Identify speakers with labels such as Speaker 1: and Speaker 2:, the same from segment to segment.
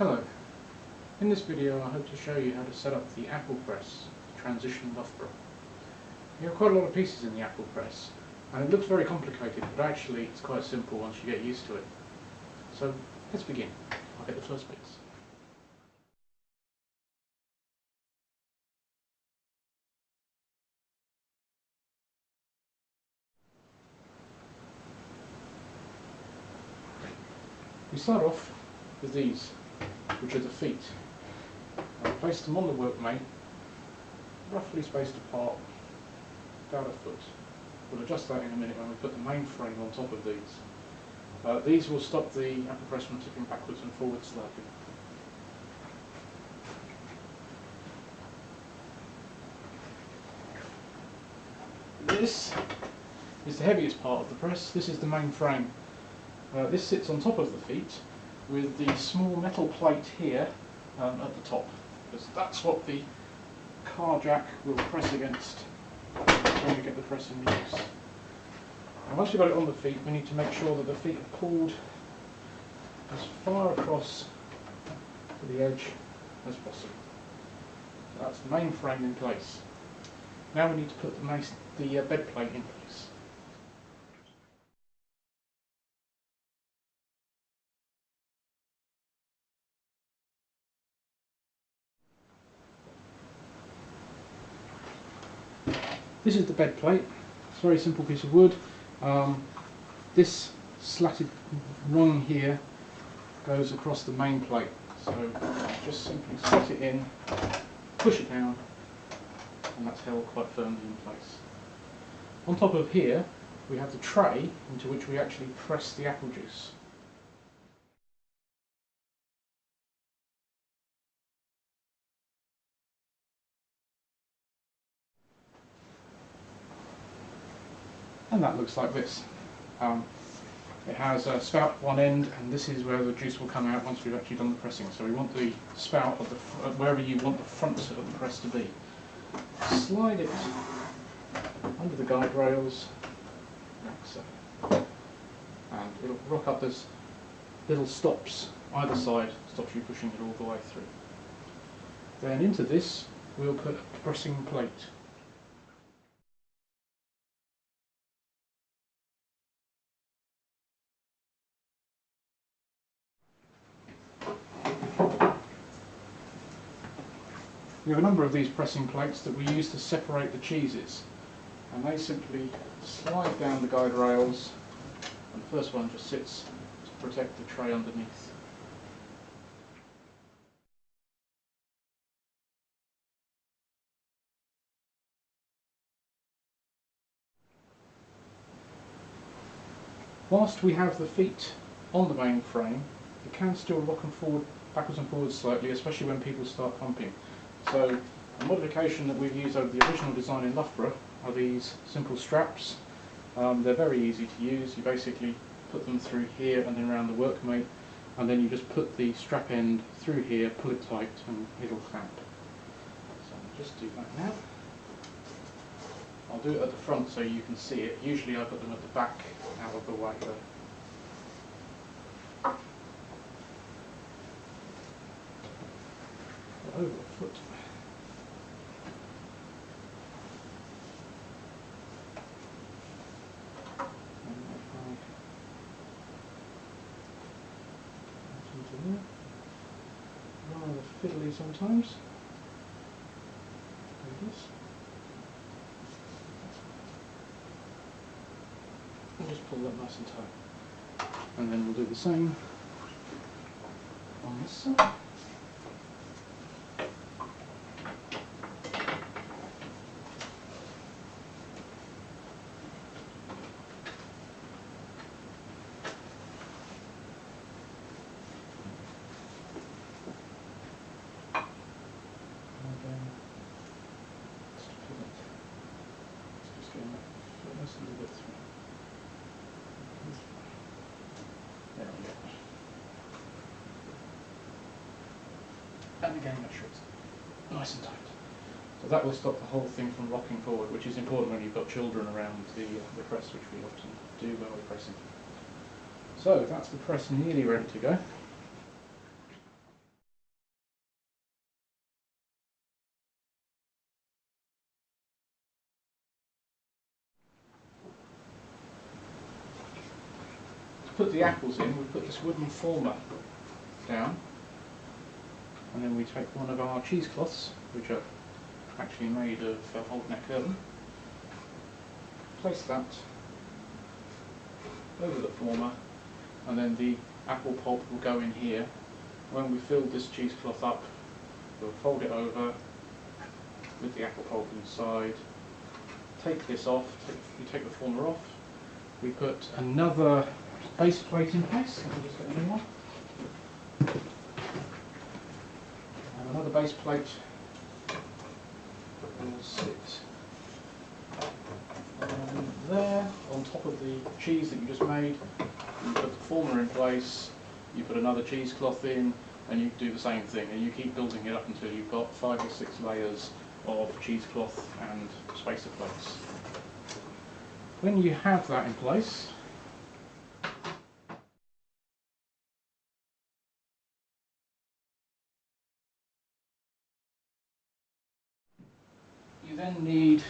Speaker 1: Hello. In this video I hope to show you how to set up the apple press transition Loughborough. You have quite a lot of pieces in the apple press and it looks very complicated, but actually it's quite simple once you get used to it. So let's begin. I'll get the first bits. We start off with these, which are the feet. I'll place them on the workmate, roughly spaced apart, about a foot. We'll adjust that in a minute when we put the main frame on top of these. These will stop the apple press from tipping backwards and forwards slightly. This is the heaviest part of the press. This is the main frame. This sits on top of the feet with the small metal plate here at the top, because that's what the car jack will press against when we get the press in use. And once we've got it on the feet, we need to make sure that the feet are pulled as far across to the edge as possible. So that's the main frame in place. Now we need to put the bed plate in place. This is the bed plate. It's a very simple piece of wood. This slatted rung here goes across the main plate. So just simply slot it in, push it down, and that's held quite firmly in place. On top of here we have the tray into which we actually press the apple juice. And that looks like this. It has a spout at one end, and this is where the juice will come out once we've actually done the pressing. So we want the spout at wherever you want the front of the press to be. Slide it under the guide rails, like so. And it'll rock up as little stops either side, stops you pushing it all the way through. Then into this we'll put a pressing plate. We have a number of these pressing plates that we use to separate the cheeses, and they simply slide down the guide rails, and the first one just sits to protect the tray underneath. Whilst we have the feet on the main frame, it can still rock and forward, backwards and forwards slightly, especially when people start pumping. So a modification that we've used over the original design in Loughborough are these simple straps. They're very easy to use. You basically put them through here and then around the workmate, and then you just put the strap end through here, pull it tight, and it'll clamp. So I'll just do that now. I'll do it at the front so you can see it. Usually I put them at the back, out of the way though. Over a foot. Rather fiddly sometimes. Like this. And just pull that nice and tight. And then we'll do the same on this side. A little bit through. There we go. And again, make sure it's nice and tight. So that will stop the whole thing from rocking forward, which is important when you've got children around the press, which we often do when we're pressing. So that's the press nearly ready to go. put the apples in, we put this wooden former down, and then we take one of our cheesecloths, which are actually made of old neck earthen, place that over the former, and then the apple pulp will go in here. When we fill this cheesecloth up, we'll fold it over with the apple pulp inside, take this off, you take the former off, we put another base plate in place, I'll just get a new one, and another base plate will sit there on top of the cheese that you just made. You put the former in place, you put another cheesecloth in, and you do the same thing, and you keep building it up until you've got 5 or 6 layers of cheesecloth and spacer plates. When you have that in place, you then need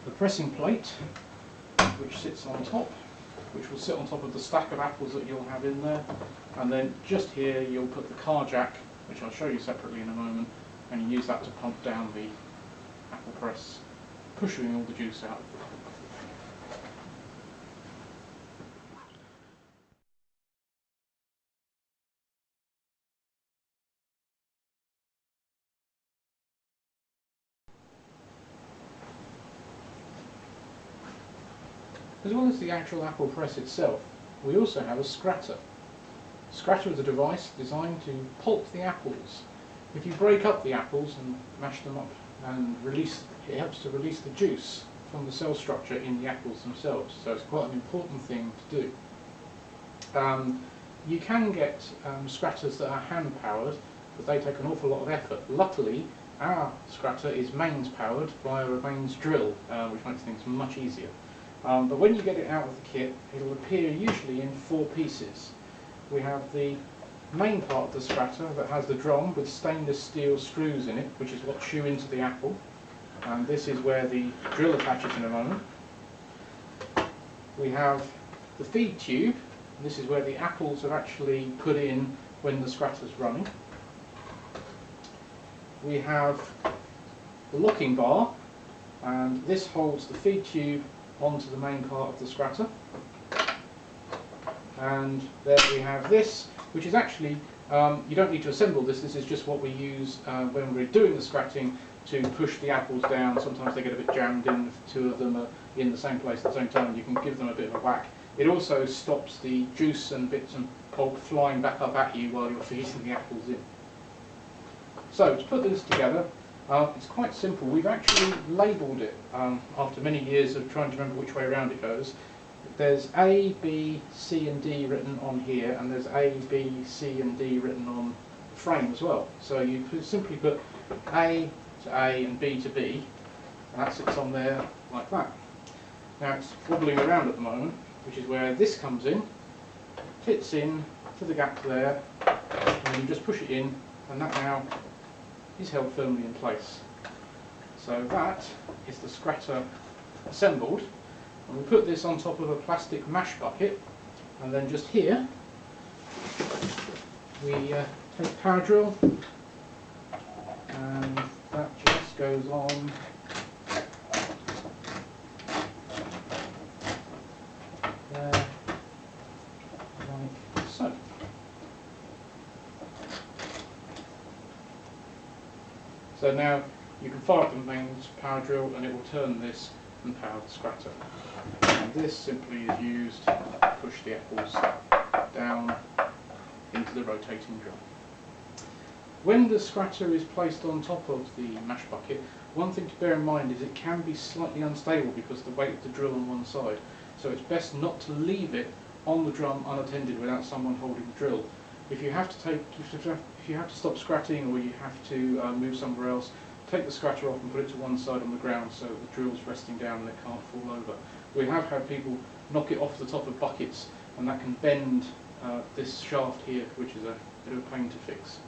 Speaker 1: the pressing plate, which sits on top, which will sit on top of the stack of apples that you'll have in there, and then just here you'll put the car jack, which I'll show you separately in a moment, and you use that to pump down the apple press, pushing all the juice out. As well as the actual apple press itself, we also have a scratter. A scratter is a device designed to pulp the apples. If you break up the apples and mash them up and release, it helps to release the juice from the cell structure in the apples themselves, so it's quite an important thing to do. You can get scratters that are hand powered, but they take an awful lot of effort. Luckily, our scratter is mains powered via a mains drill, which makes things much easier. But when you get it out of the kit, it'll appear usually in 4 pieces. We have the main part of the scratter that has the drum with stainless steel screws in it, which is what shoe into the apple. And this is where the drill attaches in a moment. We have the feed tube, and this is where the apples are actually put in when the scratter's running. We have the locking bar, and this holds the feed tube onto the main part of the scratter. And there we have this, which is actually, you don't need to assemble this, this is just what we use when we're doing the scratching to push the apples down. Sometimes they get a bit jammed in if 2 of them are in the same place at the same time. You can give them a bit of a whack. It also stops the juice and bits and pulp flying back up at you while you're feeding the apples in. So to put this together, it's quite simple. We've actually labelled it after many years of trying to remember which way around it goes. There's A, B, C and D written on here, and there's A, B, C and D written on the frame as well. So you simply put A to A and B to B, and that sits on there like that. Now it's wobbling around at the moment, which is where this comes in, fits in to the gap there, and you just push it in, and that now is held firmly in place. So that is the scratter assembled, and we put this on top of a plastic mash bucket, and then just here we take a power drill, and that just goes on there like so. So now you can fire up the mains power drill and it will turn this and power the scratter. And this simply is used to push the apples down into the rotating drill. When the scratter is placed on top of the mash bucket, one thing to bear in mind is it can be slightly unstable because of the weight of the drill on one side. So it's best not to leave it on the drum unattended without someone holding the drill. If you have to stop scratching, or you have to move somewhere else, take the scratter off and put it to one side on the ground so the drill's resting down and it can't fall over. We have had people knock it off the top of buckets, and that can bend this shaft here, which is a bit of a pain to fix.